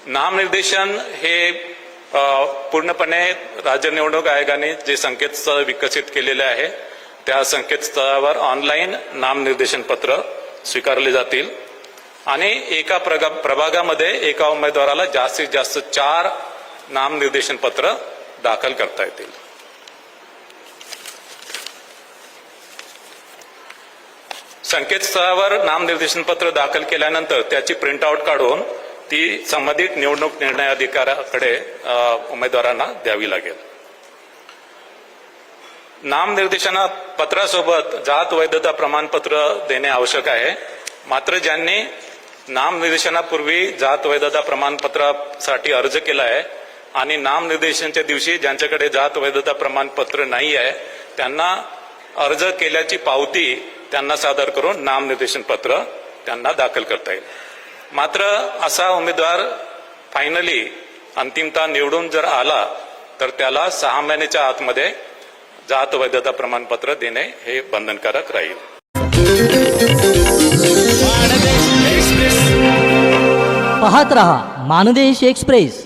नामनिर्देशन हे पूर्णपणे राज्य निवडणूक आयोगाने जे संकेतस्थळ विकसित केलेले आहे त्या संकेतस्थळावर ऑनलाईन नामनिर्देशन पत्र स्वीकारले जातील आणि एका प्रभागामध्ये एका उमेदवाराला जास्तीत जास्त 4 नामनिर्देशन पत्र दाखल करता येतील. संकेतस्थळावर नामनिर्देशन पत्र दाखल केल्यानंतर त्याची प्रिंटआउट काढून ती संबंधित निवडणूक निर्णय अधिकाऱ्याकडे उमेदवारांना द्यावी लागेल. नामनिर्देशन पत्रासोबत जात वैधता प्रमाणपत्र देणे आवश्यक आहे. मात्र ज्यांनी नामनिर्देशनापूर्वी जात वैधता प्रमाणपत्रासाठी अर्ज केला आहे आणि नामनिर्देशनाच्या दिवशी ज्यांच्याकडे जात वैधता प्रमाणपत्र नाही आहे त्यांना अर्ज केल्याची पावती त्यांना सादर करून नामनिर्देशन पत्र त्यांना दाखल करता येईल. मात्र असा उमेदवार फायनली अंतिमतः निवडून जर आला तर त्याला 6 महिन्याच्या आतमध्ये जात वैधता प्रमाणपत्र देणे हे बंधनकारक राहील. पाहत रहा मानदेश एक्सप्रेस.